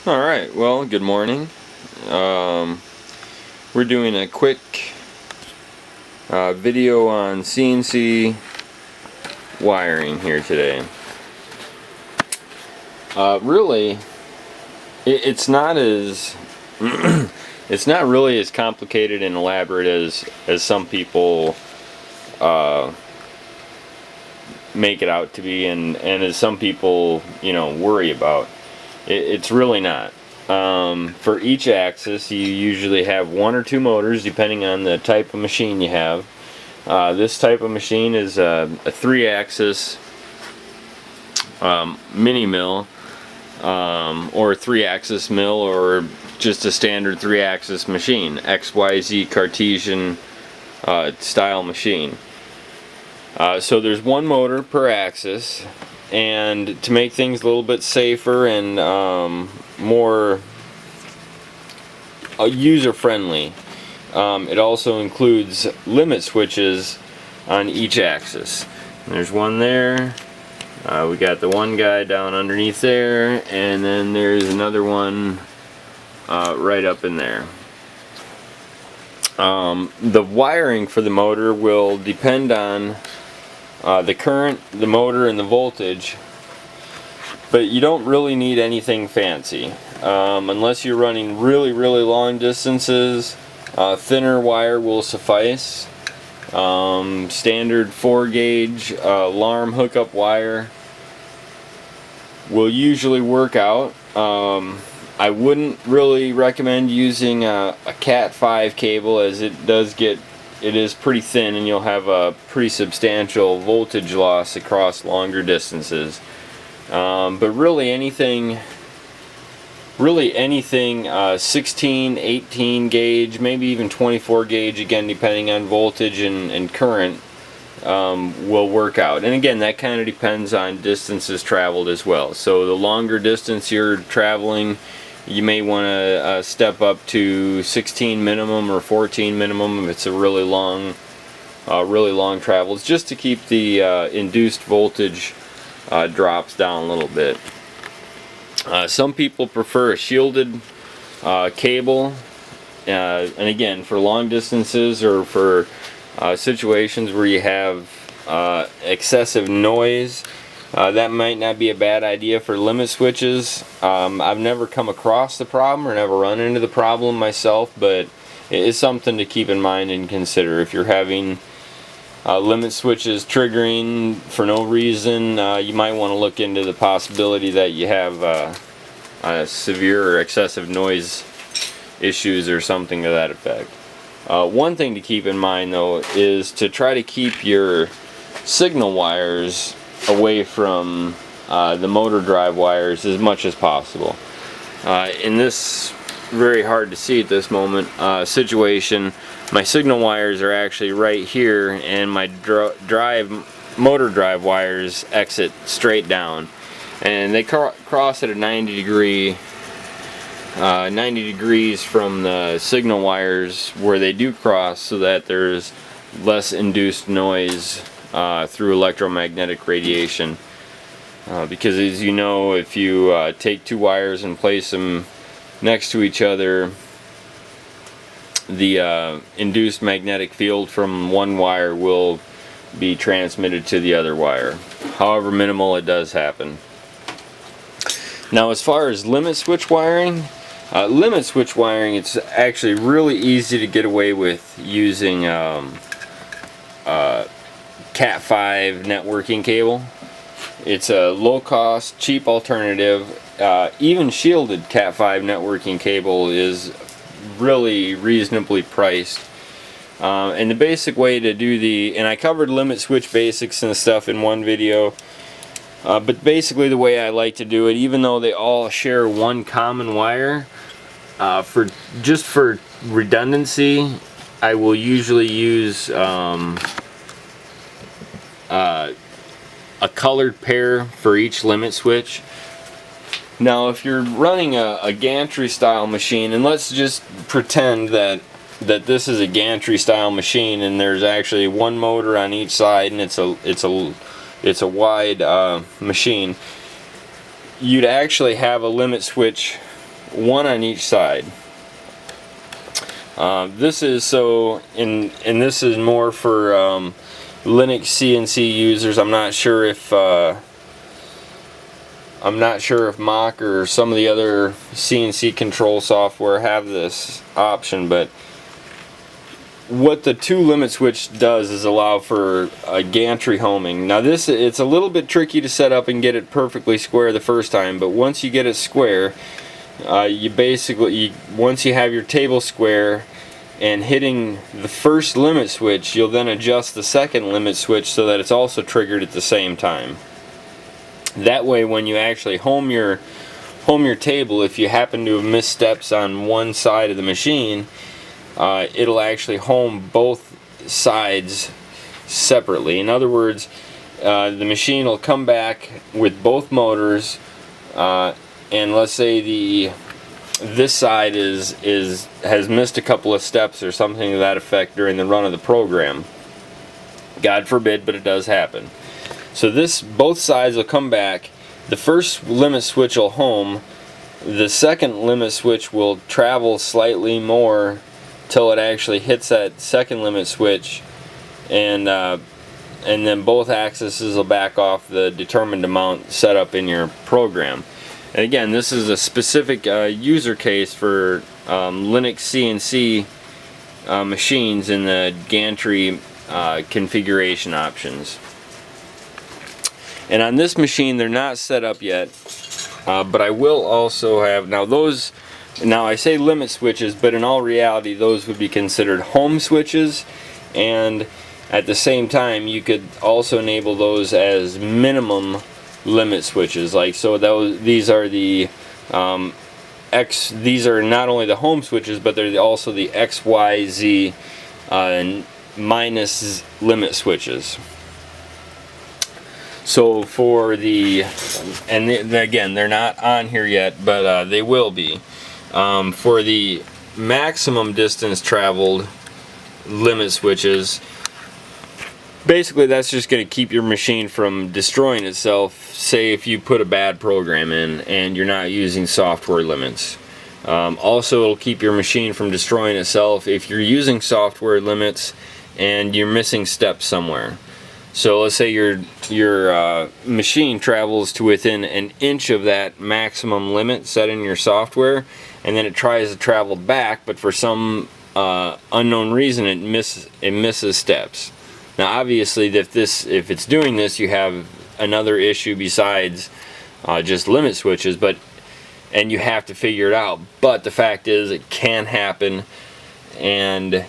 Alright, well, good morning. We're doing a quick video on CNC wiring here today. Really, it's not as it's not really as complicated and elaborate as some people make it out to be, and as some people worry about. It's really not. For each axis, you usually have one or two motors, depending on the type of machine you have. This type of machine is a 3-axis mini mill, or a 3-axis mill, or just a standard 3-axis machine, XYZ Cartesian style machine. So there's one motor per axis. And to make things a little bit safer and more user-friendly, it also includes limit switches on each axis. And there's one there. We got the one guy down underneath there, and then there's another one right up in there. The wiring for the motor will depend on the current, the motor, and the voltage, but you don't really need anything fancy unless you're running really long distances. Thinner wire will suffice. Standard 4-gauge alarm hookup wire will usually work out. I wouldn't really recommend using a Cat 5 cable, as it is pretty thin, and you'll have a pretty substantial voltage loss across longer distances. But really anything 16, 18 gauge, maybe even 24 gauge, again depending on voltage and current, will work out. And again, that kind of depends on distances traveled as well. So the longer distance you're traveling, you may want to step up to 16 minimum or 14 minimum if it's a really long travel. It's just to keep the induced voltage drops down a little bit. Some people prefer a shielded cable, and again, for long distances or for situations where you have excessive noise, that might not be a bad idea for limit switches. I've never come across the problem or never run into the problem myself, but it is something to keep in mind and consider. If you're having limit switches triggering for no reason, you might want to look into the possibility that you have severe or excessive noise issues or something to that effect. One thing to keep in mind, though, is to try to keep your signal wires away from the motor drive wires as much as possible. In this very hard to see at this moment situation, my signal wires are actually right here, and my motor drive wires exit straight down, and they cross at a 90 degrees from the signal wires where they do cross, so that there's less induced noise through electromagnetic radiation, because as you know, if you take two wires and place them next to each other, the induced magnetic field from one wire will be transmitted to the other wire. However minimal, it does happen. Now, as far as limit switch wiring, it's actually really easy to get away with using Cat 5 networking cable. It's a low-cost, cheap alternative. Even shielded Cat 5 networking cable is really reasonably priced. And the basic way to do and I covered limit switch basics and stuff in one video, but basically the way I like to do it, even though they all share one common wire, for redundancy, I will usually use a colored pair for each limit switch. Now, if you're running a gantry style machine, and let's just pretend that this is a gantry style machine, and there's actually one motor on each side, and it's a wide machine, you'd actually have a limit switch one on each side. This is so, and this is more for Linux CNC users. I'm not sure if Mach or some of the other CNC control software have this option, but what the two limit switch does is allow for a gantry homing. Now it's a little bit tricky to set up and get it perfectly square the first time, but once you get it square, you basically, once you have your table square and hitting the first limit switch, you'll then adjust the second limit switch so that it's also triggered at the same time. That way when you actually home your table, if you happen to have missed steps on one side of the machine, it'll actually home both sides separately. In other words, the machine will come back with both motors, and let's say this side has missed a couple of steps or something to that effect during the run of the program. God forbid, but it does happen. So both sides will come back. The first limit switch will home. The second limit switch will travel slightly more till it actually hits that second limit switch, and then both axes will back off the determined amount set up in your program. And again, this is a specific user case for Linux CNC machines in the gantry configuration options. And on this machine, they're not set up yet, but I will also have, now I say limit switches, but in all reality those would be considered home switches, and at the same time you could also enable those as minimum limit switches. Like, so these are the these are not only the home switches, but they're also the X, Y, Z minus limit switches. So for again, they're not on here yet, but they will be. For the maximum distance traveled limit switches, basically that's just going to keep your machine from destroying itself. Say if you put a bad program in and you're not using software limits. Also, it'll keep your machine from destroying itself if you're using software limits and you're missing steps somewhere. So let's say your machine travels to within an inch of that maximum limit set in your software, and then it tries to travel back, but for some unknown reason it misses steps. Now obviously if it's doing this, you have another issue besides just limit switches, and you have to figure it out. But the fact is, it can happen, and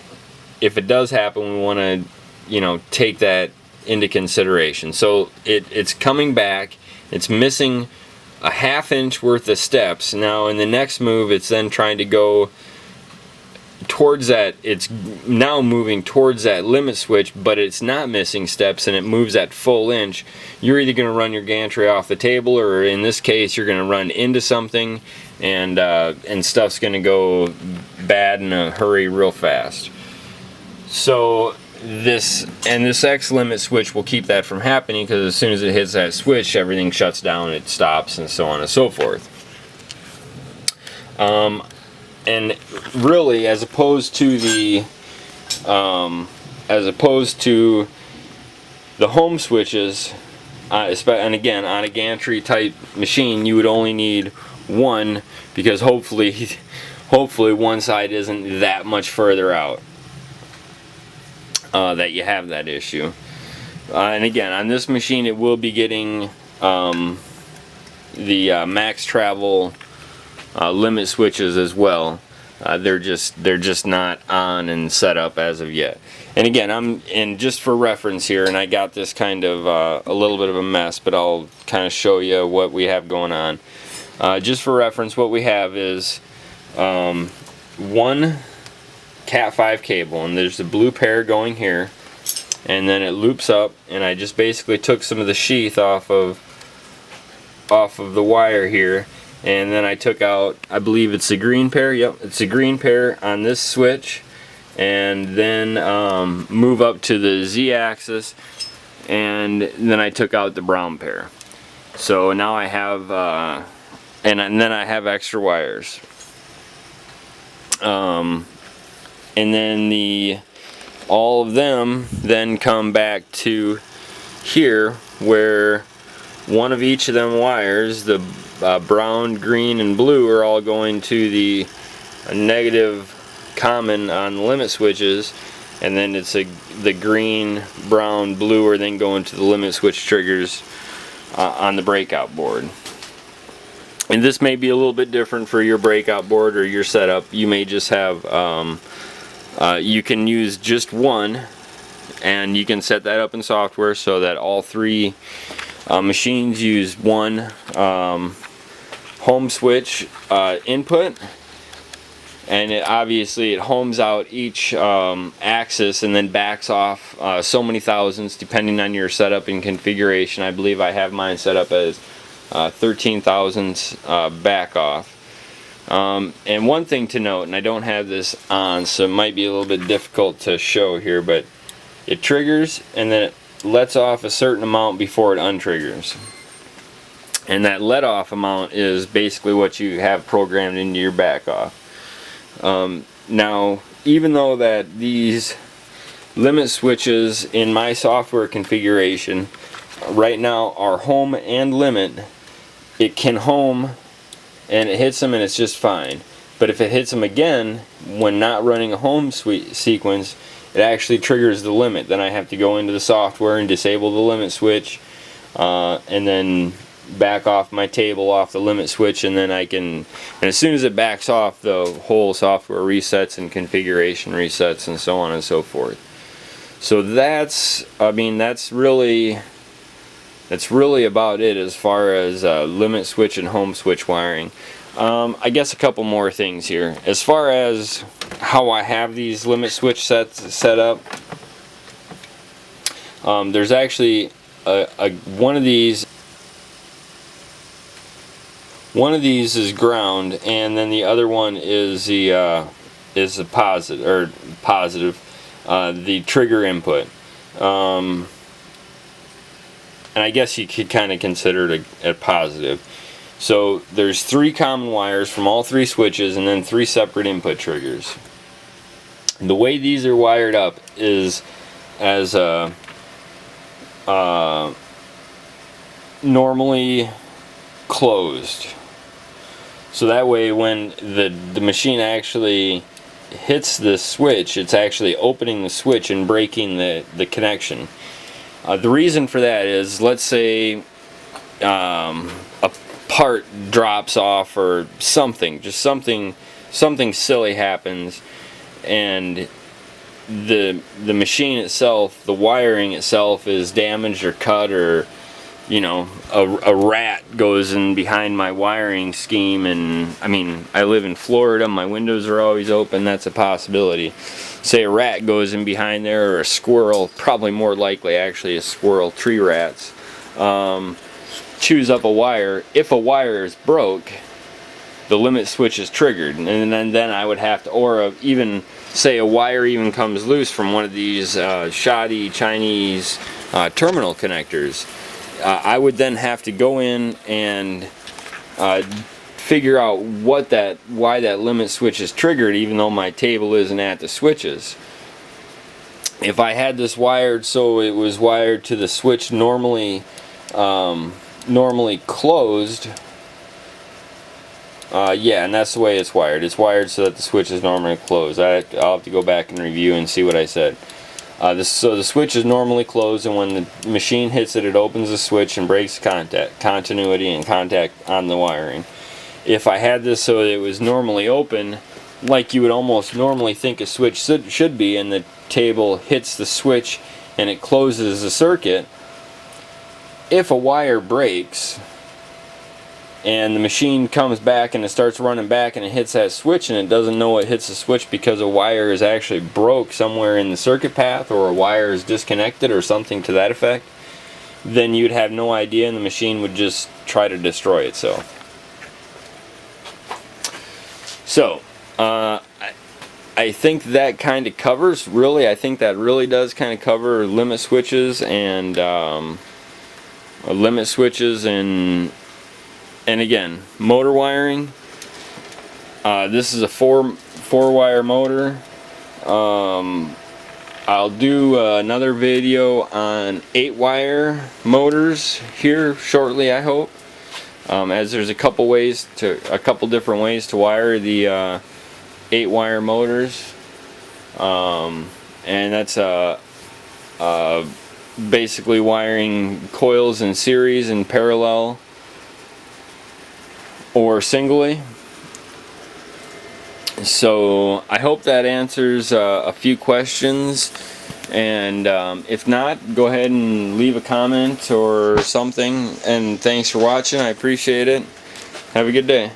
if it does happen, we want to take that into consideration. So it's coming back, it's missing a ½ inch worth of steps. Now in the next move, it's then trying to go towards that, it's now moving towards that limit switch, but it's not missing steps and it moves that full inch. You're either going to run your gantry off the table, or in this case you're going to run into something, and stuff's going to go bad in a hurry real fast. So this X limit switch will keep that from happening, because as soon as it hits that switch, everything shuts down, it stops, and so on and so forth. And really, as opposed to the home switches, and again on a gantry type machine, you would only need one, because hopefully one side isn't that much further out that you have that issue. And again, on this machine, it will be getting the max travel limit switches as well. They're just not on and set up as of yet. And again, just for reference here, and I got this kind of a little bit of a mess, but I'll kind of show you what we have going on. Just for reference, what we have is one Cat 5 cable, and there's the blue pair going here, and then it loops up, and I just basically took some of the sheath off of the wire here, and then I took out, I believe it's the green pair, yep, it's the green pair on this switch, and then move up to the Z axis, and then I took out the brown pair. So now I have and then I have extra wires. And then all of them then come back to here, where one of each of them wires, the brown, green, and blue, are all going to the negative common on the limit switches, and then it's the green, brown, blue are then going to the limit switch triggers on the breakout board. And this may be a little bit different for your breakout board or your setup. You may just have, you can use just one, and you can set that up in software so that all three machines use one home switch input, and obviously it homes out each axis and then backs off so many thousandths depending on your setup and configuration. I believe I have mine set up as 13 thousandths back off. And one thing to note, and I don't have this on, so it might be a little bit difficult to show here, but it triggers and then it lets off a certain amount before it untriggers. And that let off amount is basically what you have programmed into your back off. Now, even though that these limit switches in my software configuration right now are home and limit, it can home and it hits them and it's just fine. But if it hits them again when not running a home sequence, it actually triggers the limit. Then I have to go into the software and disable the limit switch, and then back off my table off the limit switch, and then I can, and as soon as it backs off, the whole software resets and configuration resets and so on and so forth. So that's, I mean, that's really about it as far as limit switch and home switch wiring. I guess a couple more things here. As far as how I have these limit switch sets set up, there's actually one of these is ground, and then the other one is the positive, the trigger input. And I guess you could kind of consider it a positive. So there's 3 common wires from all 3 switches and then 3 separate input triggers. The way these are wired up is as normally closed. So that way when the machine actually hits the switch, it's actually opening the switch and breaking the connection. The reason for that is, let's say a part drops off or something, just something silly happens, and the machine itself, the wiring itself is damaged or cut, or you know, a rat goes in behind my wiring scheme, and I mean, I live in Florida, my windows are always open, that's a possibility. Say a rat goes in behind there, or a squirrel, probably more likely actually a squirrel, tree rats, chews up a wire. If a wire is broke, the limit switch is triggered, and then I would have to, or even say a wire even comes loose from one of these shoddy Chinese terminal connectors. I would then have to go in and figure out why that limit switch is triggered, even though my table isn't at the switches. If I had this wired so it was wired to the switch normally closed, yeah, and that's the way it's wired. It's wired so that the switch is normally closed. I'll have to go back and review and see what I said. So the switch is normally closed, and when the machine hits it, it opens the switch and breaks continuity and contact on the wiring. If I had this so it was normally open, like you would almost normally think a switch should be, and the table hits the switch and it closes the circuit, if a wire breaks and the machine comes back and it starts running back and it hits that switch and it doesn't know it hits the switch because a wire is actually broke somewhere in the circuit path, or a wire is disconnected or something to that effect, then you'd have no idea and the machine would just try to destroy itself. So I think that kind of covers, really, I think that really does kind of cover limit switches and again, motor wiring. This is a 4-wire motor. I'll do another video on 8-wire motors here shortly, I hope, as there's a couple different ways to wire the 8-wire motors, and that's basically wiring coils in series and parallel or singly. So I hope that answers a few questions, and if not, go ahead and leave a comment or something, and thanks for watching. I appreciate it. Have a good day.